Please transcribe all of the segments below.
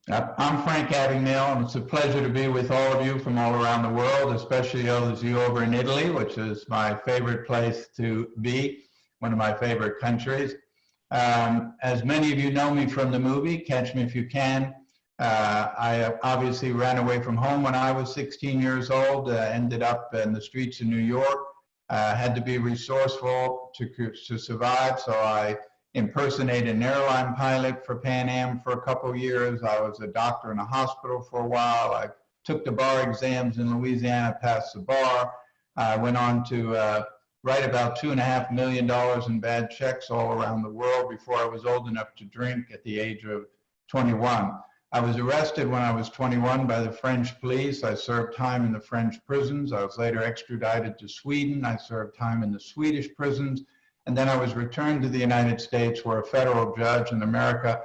I'm Frank Abagnale, and it's a pleasure to be with all of you from all around the world, especially those of you over in Italy, which is my favorite place to be, one of my favorite countries. As many of you know me from the movie, Catch Me If You Can, I obviously ran away from home when I was 16 years old, ended up in the streets of New York, had to be resourceful to survive, so I impersonated an airline pilot for Pan Am for a couple of years. I was a doctor in a hospital for a while. I took the bar exams in Louisiana, passed the bar. I went on to write about $2.5 million in bad checks all around the world before I was old enough to drink at the age of 21. I was arrested when I was 21 by the French police. I served time in the French prisons. I was later extradited to Sweden. I served time in the Swedish prisons. And then I was returned to the United States, where a federal judge in America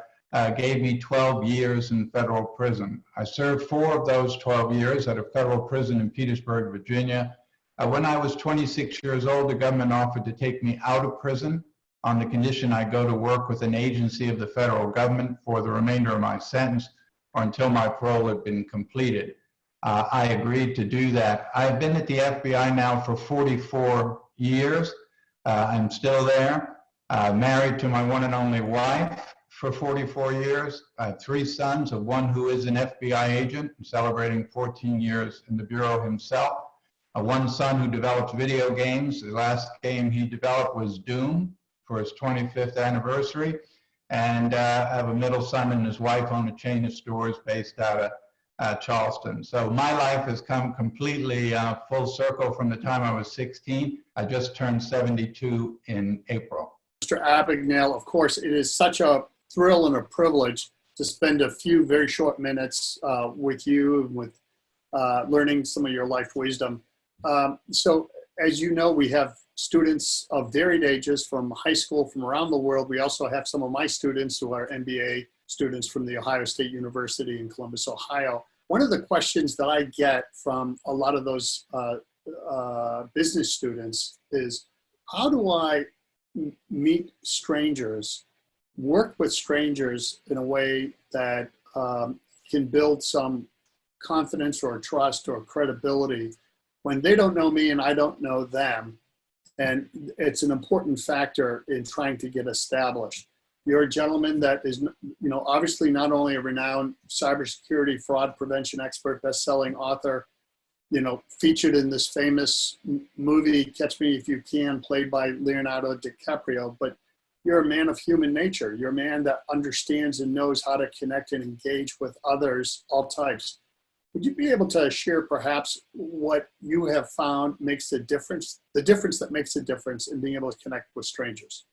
gave me 12 years in federal prison. I served 4 of those 12 years at a federal prison in Petersburg, Virginia. When I was 26 years old, the government offered to take me out of prison on the condition I go to work with an agency of the federal government for the remainder of my sentence or until my parole had been completed. I agreed to do that. I've been at the FBI now for 44 years. I'm still there, married to my one and only wife for 44 years. I have 3 sons, of one who is an FBI agent, celebrating 14 years in the Bureau himself. One son who develops video games. The last game he developed was Doom for his 25th anniversary. And I have a middle son and his wife own a chain of stores based out of Charleston. So my life has come completely full circle from the time I was 16. I just turned 72 in April. Mr. Abagnale, of course, it is such a thrill and a privilege to spend a few very short minutes with you and with learning some of your life wisdom. So as you know, we have students of varied ages from high school, from around the world. We also have some of my students who are MBA students from the Ohio State University in Columbus, Ohio. One of the questions that I get from a lot of those business students is, how do I meet strangers, work with strangers in a way that can build some confidence or trust or credibility when they don't know me and I don't know them? And it's an important factor in trying to get established. You're a gentleman that is, obviously not only a renowned cybersecurity fraud prevention expert, best-selling author, featured in this famous movie, Catch Me If You Can, played by Leonardo DiCaprio, but you're a man of human nature. You're a man that understands and knows how to connect and engage with others, all types. Would you be able to share perhaps what you have found makes the difference that makes a difference in being able to connect with strangers?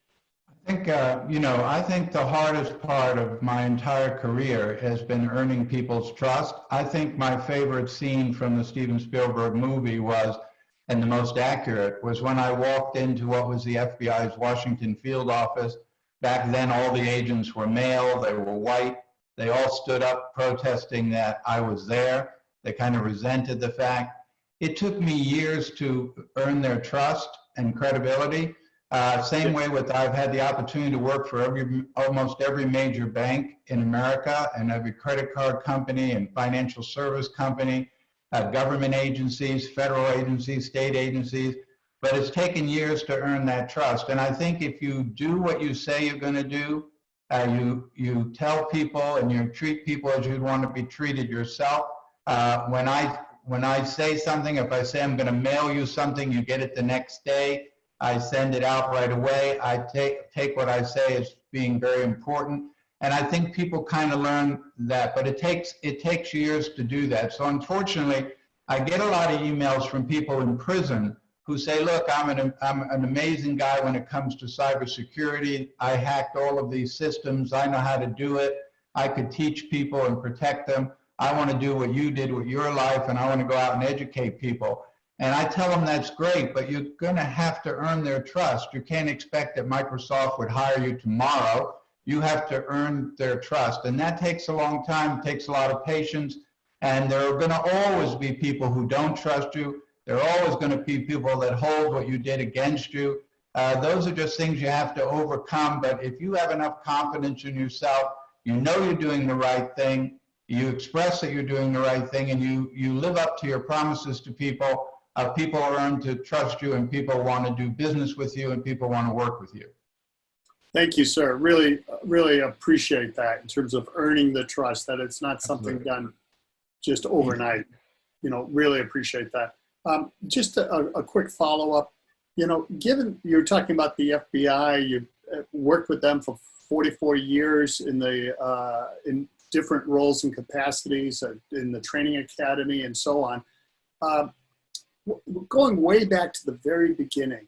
I think, I think the hardest part of my entire career has been earning people's trust. I think my favorite scene from the Steven Spielberg movie was, and the most accurate, was when I walked into what was the FBI's Washington field office. Back then, all the agents were male, they were white. They all stood up protesting that I was there. They kind of resented the fact. It took me years to earn their trust and credibility. Same way with, I've had the opportunity to work for almost every major bank in America and every credit card company and financial service company, government agencies, federal agencies, state agencies, but it's taken years to earn that trust. And I think if you do what you say you're going to do, you tell people and you treat people as you'd want to be treated yourself. When I say something, if I say I'm going to mail you something, you get it the next day. I send it out right away. I take what I say as being very important. And I think people kind of learn that, but it takes years to do that. So unfortunately, I get a lot of emails from people in prison who say, look, I'm an amazing guy when it comes to cybersecurity. I hacked all of these systems. I know how to do it. I could teach people and protect them. I want to do what you did with your life, and I want to go out and educate people. And I tell them that's great, but you're going to have to earn their trust. You can't expect that Microsoft would hire you tomorrow. You have to earn their trust. And that takes a long time. It takes a lot of patience. And there are going to always be people who don't trust you. There are always going to be people that hold what you did against you. Those are just things you have to overcome. But if you have enough confidence in yourself, you know you're doing the right thing, you express that you're doing the right thing, and you live up to your promises to people. People learn to trust you, and people want to do business with you, and people want to work with you. Thank you, sir. Really, really appreciate that in terms of earning the trust, that it's not something Absolutely. done just overnight. You know, really appreciate that. Just a quick follow-up. You know, given you're talking about the FBI, you worked with them for 44 years in different roles and capacities in the training academy and so on. Going way back to the very beginning,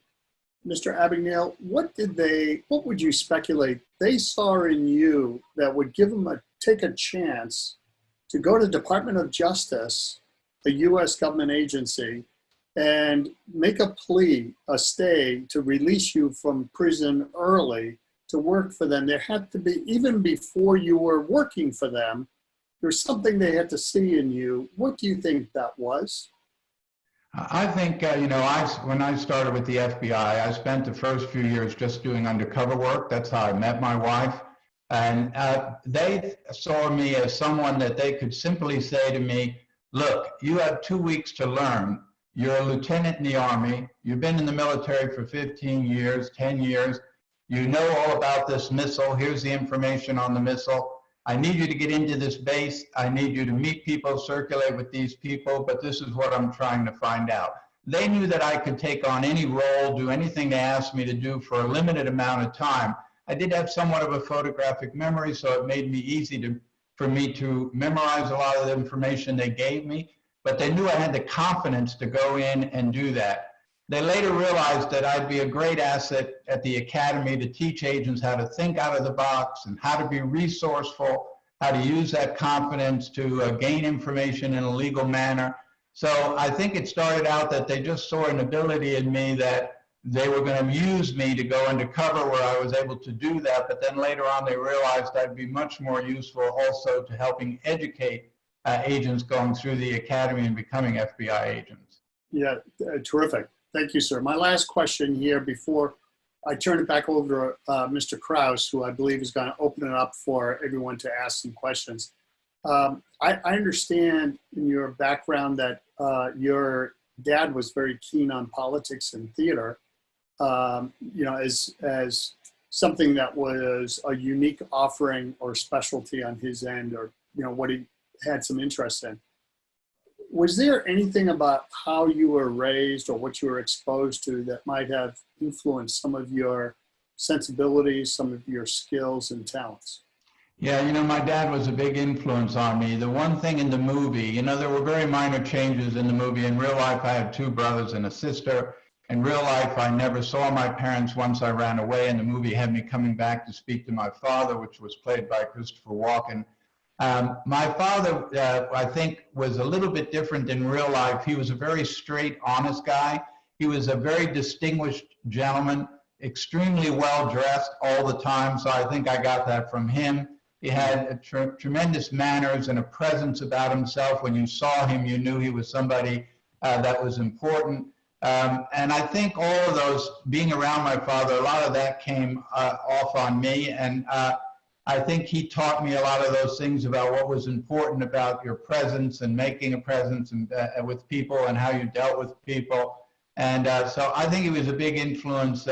Mr. Abagnale, what would you speculate they saw in you that would give them take a chance to go to the Department of Justice, a U.S. government agency, and make a plea, a stay to release you from prison early to work for them? There had to be, even before you were working for them, there's something they had to see in you. What do you think that was? I think, you know, when I started with the FBI, I spent the first few years just doing undercover work. That's how I met my wife. And they saw me as someone that they could simply say to me, look, you have 2 weeks to learn. You're a lieutenant in the Army. You've been in the military for 15 years, 10 years. You know all about this missile. Here's the information on the missile. I need you to get into this base. I need you to meet people, circulate with these people, but this is what I'm trying to find out. They knew that I could take on any role, do anything they asked me to do for a limited amount of time. I did have somewhat of a photographic memory, so it made me easy for me to memorize a lot of the information they gave me, but they knew I had the confidence to go in and do that. They later realized that I'd be a great asset at the academy to teach agents how to think out of the box and how to be resourceful, how to use that confidence to gain information in a legal manner. So I think it started out that they just saw an ability in me that they were going to use me to go undercover where I was able to do that. But then later on, they realized I'd be much more useful also to helping educate agents going through the academy and becoming FBI agents. Yeah, terrific. Thank you, sir. My last question here before I turn it back over to Mr. Kraus, who I believe is going to open it up for everyone to ask some questions. I understand in your background that your dad was very keen on politics and theater, you know, as something that was a unique offering or specialty on his end, or, you know, what he had some interest in. Was there anything about how you were raised or what you were exposed to that might have influenced some of your sensibilities, some of your skills and talents? Yeah, you know, my dad was a big influence on me. The one thing in the movie, you know, there were very minor changes in the movie. In real life, I had 2 brothers and a sister. In real life, I never saw my parents once I ran away, and the movie had me coming back to speak to my father, which was played by Christopher Walken. My father, I think, was a little bit different in real life. He was a very straight, honest guy. He was a very distinguished gentleman, extremely well-dressed all the time, so I think I got that from him. He had tremendous manners and a presence about himself. When you saw him, you knew he was somebody that was important. And I think all of those, being around my father, a lot of that came off on me. And I think he taught me a lot of those things about what was important about your presence and making a presence and, with people and how you dealt with people. And so I think he was a big influence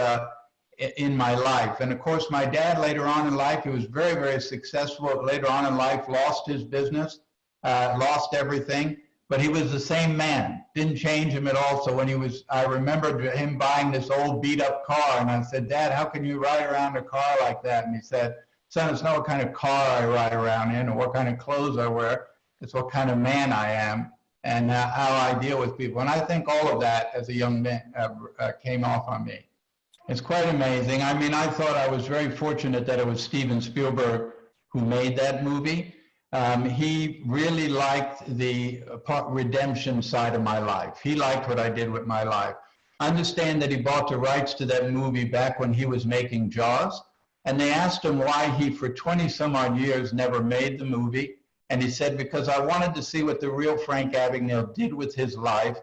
in my life. And of course, my dad later on in life, he was very, very successful. Later on in life, lost his business, lost everything, but he was the same man. Didn't change him at all. So when he was, I remember him buying this old beat up car, and I said, Dad, how can you ride around a car like that? And he said, son, it's not what kind of car I ride around in or what kind of clothes I wear. It's what kind of man I am and how I deal with people. And I think all of that as a young man came off on me. It's quite amazing. I mean, I thought I was very fortunate that it was Steven Spielberg who made that movie. He really liked the redemption side of my life. He liked what I did with my life. I understand that he bought the rights to that movie back when he was making Jaws. And they asked him why he, for 20 some odd years, never made the movie. And he said, because I wanted to see what the real Frank Abagnale did with his life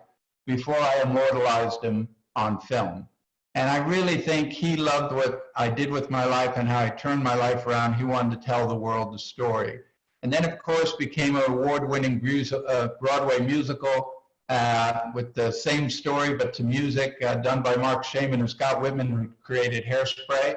before I immortalized him on film. And I really think he loved what I did with my life and how I turned my life around. He wanted to tell the world the story. and then of course became an award-winning Broadway musical with the same story but to music, done by Mark Shaman and Scott Whitman, who created Hairspray.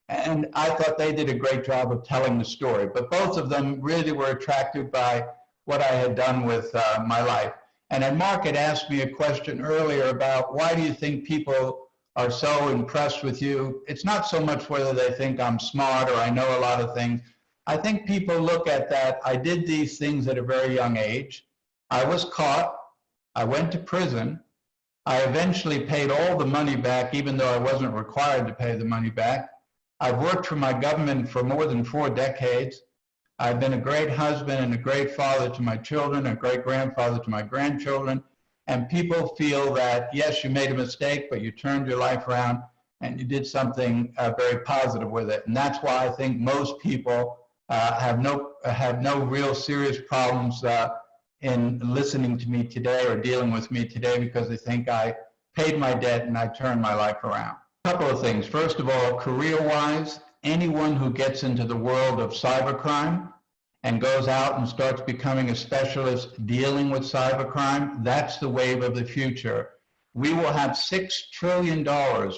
And I thought they did a great job of telling the story. But both of them really were attracted by what I had done with my life. And Mark had asked me a question earlier about why do you think people are so impressed with you? It's not so much whether they think I'm smart or I know a lot of things. I think people look at that. I did these things at a very young age. I was caught. I went to prison. I eventually paid all the money back, even though I wasn't required to pay the money back. I've worked for my government for more than 4 decades. I've been a great husband and a great father to my children, a great grandfather to my grandchildren. And people feel that, yes, you made a mistake, but you turned your life around and you did something very positive with it. And that's why I think most people have no real serious problems in listening to me today or dealing with me today, because they think I paid my debt and I turned my life around. A couple of things. First of all, career-wise, anyone who gets into the world of cybercrime and goes out and starts becoming a specialist dealing with cybercrime, that's the wave of the future. We will have $6 trillion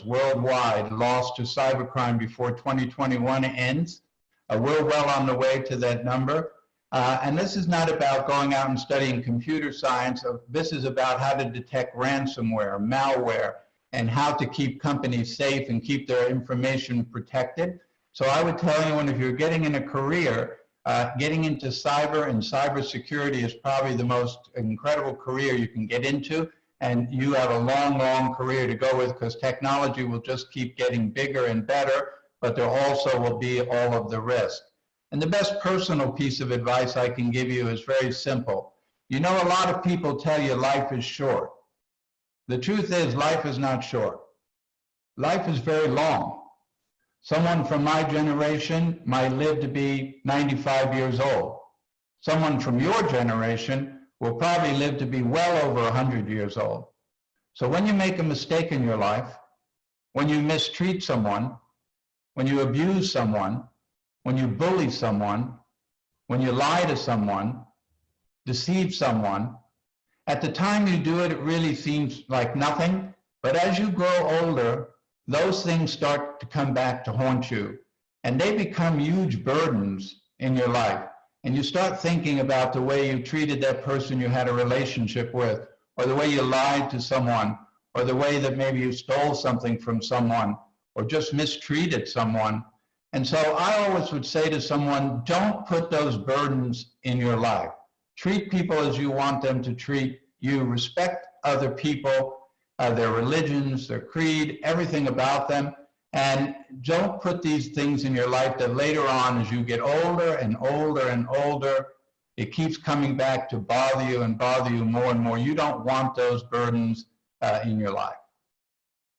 worldwide lost to cybercrime before 2021 ends. We're well on the way to that number. And this is not about going out and studying computer science. This is about how to detect ransomware, malware, and how to keep companies safe and keep their information protected. So I would tell anyone, if you're getting in a career, getting into cyber and cybersecurity is probably the most incredible career you can get into. And you have a long, long career to go with, because technology will just keep getting bigger and better, but there also will be all of the risk. And the best personal piece of advice I can give you is very simple. You know, a lot of people tell you life is short. The truth is, life is not short. Life is very long. Someone from my generation might live to be 95 years old. Someone from your generation will probably live to be well over 100 years old. So when you make a mistake in your life, when you mistreat someone, when you abuse someone, when you bully someone, when you lie to someone, deceive someone, at the time you do it, it really seems like nothing. But as you grow older, those things start to come back to haunt you, and they become huge burdens in your life. And you start thinking about the way you treated that person you had a relationship with, or the way you lied to someone, or the way that maybe you stole something from someone, or just mistreated someone. And so I always would say to someone, don't put those burdens in your life. Treat people as you want them to treat you. Respect other people, their religions, their creed, everything about them. And don't put these things in your life that later on, as you get older and older and older, it keeps coming back to bother you and bother you more and more. You don't want those burdens in your life.